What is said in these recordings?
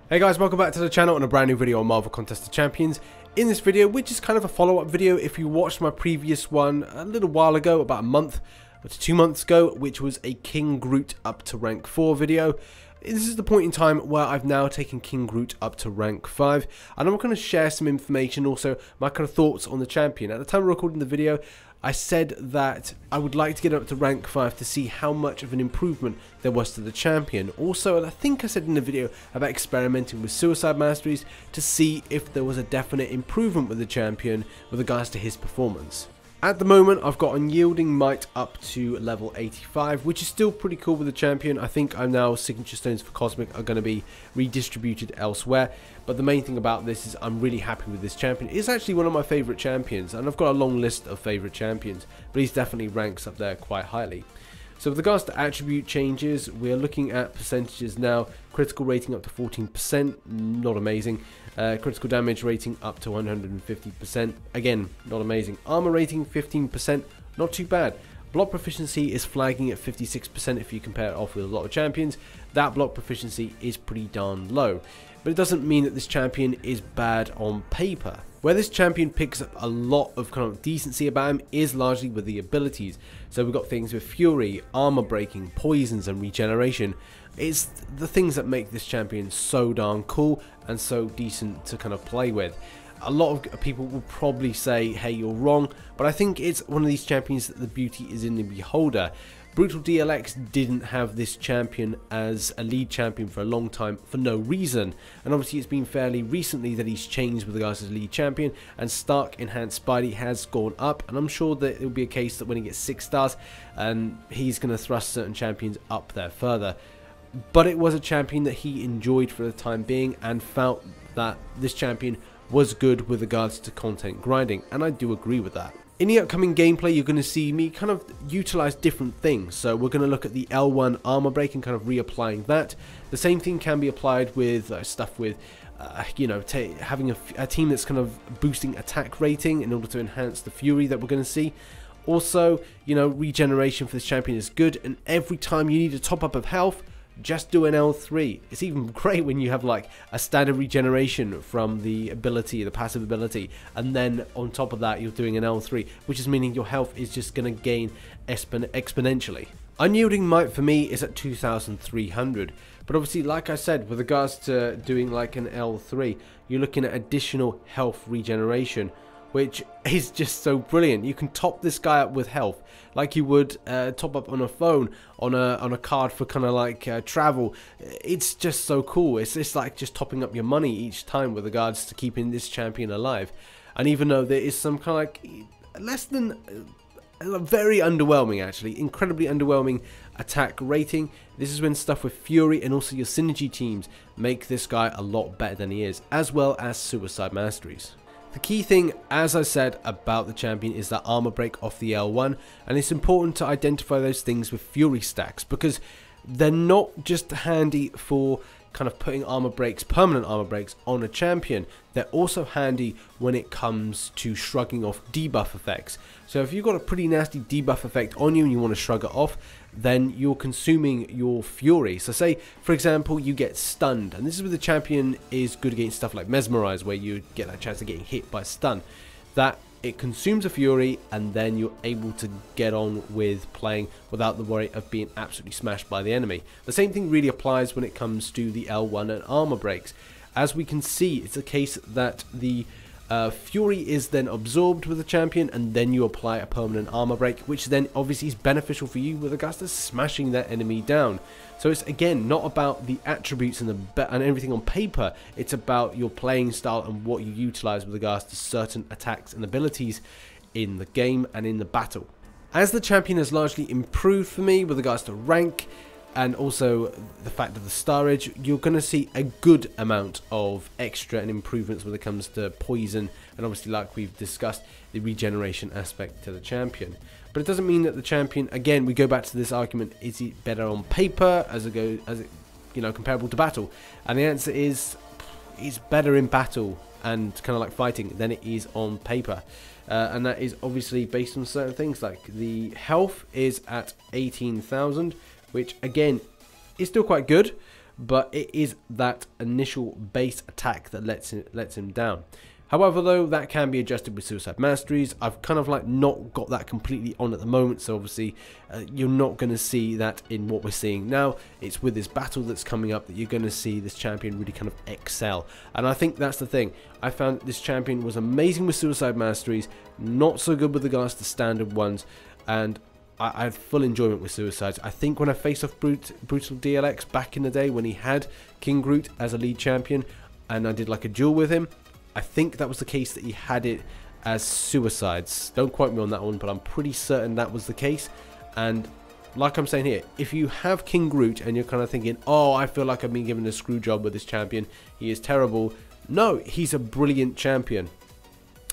Hey guys, welcome back to the channel and a brand new video on Marvel Contest of Champions. In this video, which is kind of a follow-up video, if you watched my previous one a little while ago, about a month to 2 months ago, which was a King Groot up to rank 4 video. This is the point in time where I've now taken King Groot up to rank 5, and I'm going to share some information, also my kind of thoughts on the champion. At the time of recording the video, I said that I would like to get up to rank 5 to see how much of an improvement there was to the champion. Also, and I think I said in the video about experimenting with suicide masteries to see if there was a definite improvement with the champion with regards to his performance. At the moment, I've got Unyielding Might up to level 85, which is still pretty cool with the champion. I think now signature stones for Cosmic are going to be redistributed elsewhere. But the main thing about this is I'm really happy with this champion. It's actually one of my favourite champions, and I've got a long list of favourite champions, but he's definitely ranks up there quite highly. So with regards to attribute changes, we're looking at percentages now. Critical rating up to 14%, not amazing. Critical damage rating up to 150%, again, not amazing. Armor rating 15%, not too bad. Block proficiency is flagging at 56% if you compare it off with a lot of champions. That block proficiency is pretty darn low. But it doesn't mean that this champion is bad on paper. Where this champion picks up a lot of kind of decency about him is largely with the abilities. So we've got things with Fury, armor breaking, poisons and regeneration. It's the things that make this champion so darn cool and so decent to kind of play with. A lot of people will probably say, hey, you're wrong, but I think it's one of these champions that the beauty is in the beholder. Brutal DLX didn't have this champion as a lead champion for a long time for no reason, and obviously it's been fairly recently that he's changed with regards to lead champion, and Stark Enhanced Spidey has gone up, and I'm sure that it will be a case that when he gets 6 stars, and he's going to thrust certain champions up there further. But it was a champion that he enjoyed for the time being and felt that this champion was good with regards to content grinding, and I do agree with that. In the upcoming gameplay, you're going to see me kind of utilize different things. So we're going to look at the L1 armor break and kind of reapplying that. The same thing can be applied with stuff with, you know, having a team that's kind of boosting attack rating in order to enhance the fury that we're going to see. Also, you know, regeneration for this champion is good, and every time you need a top up of health, just do an L3. It's even great when you have like a standard regeneration from the ability, the passive ability, and then on top of that you're doing an L3, which is meaning your health is just going to gain exponentially. Unyielding Might for me is at 2,300, but obviously, like I said, with regards to doing like an L3, you're looking at additional health regeneration, which is just so brilliant. You can top this guy up with health like you would top up on a phone, on a card for kind of like travel. It's just so cool. It's like just topping up your money each time with regards to keeping this champion alive. And even though there is some kind of like less than very underwhelming, actually incredibly underwhelming attack rating, this is when stuff with Fury and also your synergy teams make this guy a lot better than he is, as well as suicide masteries. The key thing, as I said, about the champion is that armor break off the L1, and it's important to identify those things with Fury stacks, because they're not just handy for kind of putting armor breaks, permanent armor breaks on a champion. They're also handy when it comes to shrugging off debuff effects. So if you've got a pretty nasty debuff effect on you and you want to shrug it off, then you're consuming your fury. So say, for example, you get stunned, and this is where the champion is good against stuff like Mesmerize, where you get that chance of getting hit by stun. That it consumes a fury, and then you're able to get on with playing without the worry of being absolutely smashed by the enemy. The same thing really applies when it comes to the L1 and armor breaks. As we can see, it's a case that the Fury is then absorbed with the champion, and then you apply a permanent armor break, which then obviously is beneficial for you with regards to smashing that enemy down. So it's again not about the attributes and everything on paper, it's about your playing style and what you utilize with regards to certain attacks and abilities in the game and in the battle. As the champion has largely improved for me with regards to rank and also the fact of the starage, you're going to see a good amount of extra and improvements when it comes to poison, and obviously, like we've discussed, the regeneration aspect to the champion. But it doesn't mean that the champion, again, we go back to this argument, is he better on paper as it you know, comparable to battle? And the answer is, it's better in battle and kind of like fighting than it is on paper. And that is obviously based on certain things, like the health is at 18,000, which again is still quite good, but it is that initial base attack that lets him down. However, though, that can be adjusted with Suicide Masteries. I've kind of like not got that completely on at the moment, so obviously you're not going to see that in what we're seeing now. It's with this battle that's coming up that you're going to see this champion really kind of excel. And I think that's the thing. I found this champion was amazing with Suicide Masteries, not so good with regards to standard ones, and I had full enjoyment with Suicides. I think when I faced off Brutal DLX back in the day when he had King Groot as a lead champion, and I did like a duel with him, I think that was the case that he had it as Suicides. Don't quote me on that one, but I'm pretty certain that was the case. And like I'm saying here, if you have King Groot and you're kind of thinking, oh, I feel like I've been given a screw job with this champion, he is terrible. No, he's a brilliant champion,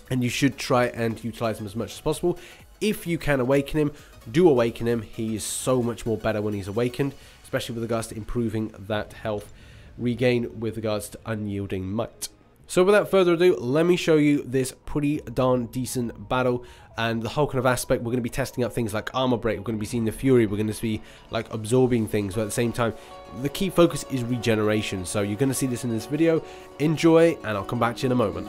and you should try and utilize him as much as possible. If you can awaken him, do awaken him. He is so much more better when he's awakened, especially with regards to improving that health regain with regards to unyielding might. So without further ado, let me show you this pretty darn decent battle and the whole kind of aspect. We're going to be testing out things like armor break, we're going to be seeing the fury, we're going to be like absorbing things, but at the same time the key focus is regeneration. So you're going to see this in this video. Enjoy, and I'll come back to you in a moment.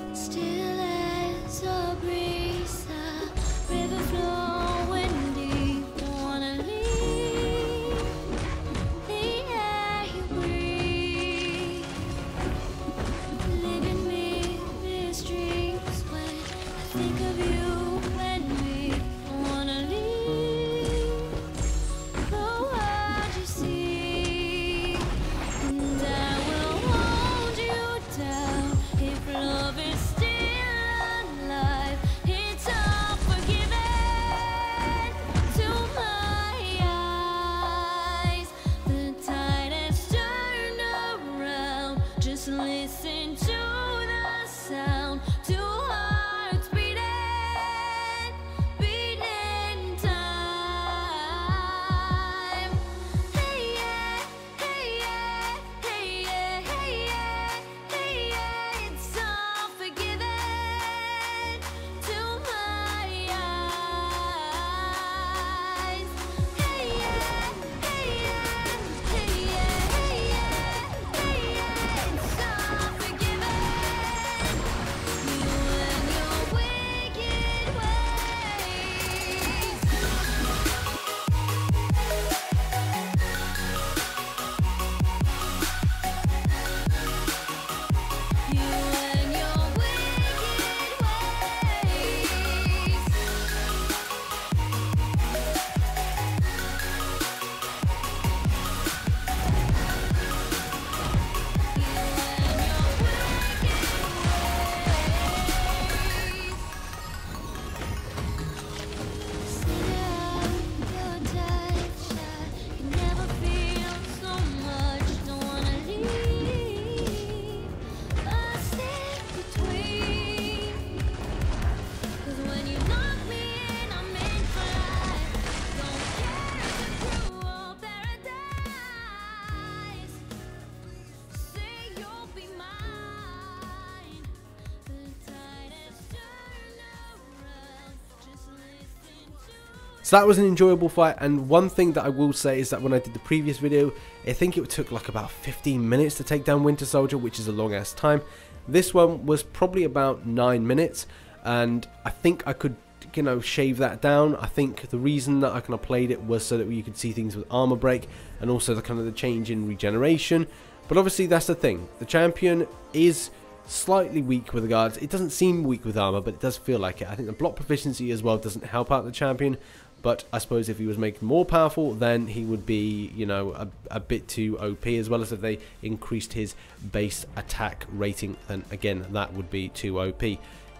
So that was an enjoyable fight, and one thing that I will say is that when I did the previous video, I think it took like about 15 minutes to take down Winter Soldier, which is a long ass time. This one was probably about 9 minutes, and I think I could, you know, shave that down. I think the reason that I kind of played it was so that you could see things with armor break and also the kind of the change in regeneration. But obviously that's the thing, the champion is slightly weak with regards, it doesn't seem weak with armor, but it does feel like it. I think the block proficiency as well doesn't help out the champion, but I suppose if he was making more powerful, then he would be, you know, a bit too OP, as well as if they increased his base attack rating, then again that would be too OP.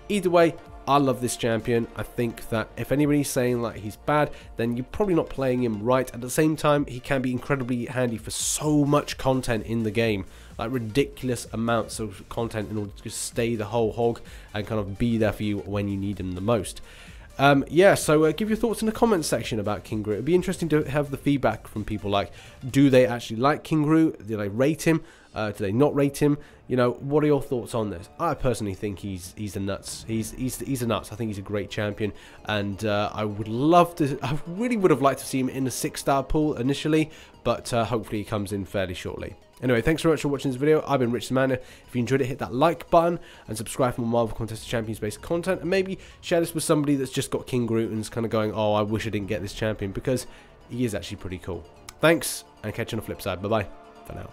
Either way, I love this champion. I think that if anybody's saying like he's bad, then you're probably not playing him right. At the same time, he can be incredibly handy for so much content in the game, like ridiculous amounts of content in order to just stay the whole hog and kind of be there for you when you need him the most. Yeah, so give your thoughts in the comments section about King Groot. It'd be interesting to have the feedback from people, like, do they actually like King Groot? Do they rate him? Do they not rate him? You know, what are your thoughts on this? I personally think he's a nuts. He's a nuts. I think he's a great champion, and I would love to. I really would have liked to see him in the 6-star pool initially, but hopefully he comes in fairly shortly. Anyway, thanks very much for watching this video. I've been RichTheMan. If you enjoyed it, hit that like button and subscribe for more Marvel Contest of Champions based content, and maybe share this with somebody that's just got King Groot and is kind of going, oh, I wish I didn't get this champion, because he is actually pretty cool. Thanks, and catch you on the flip side. Bye bye for now.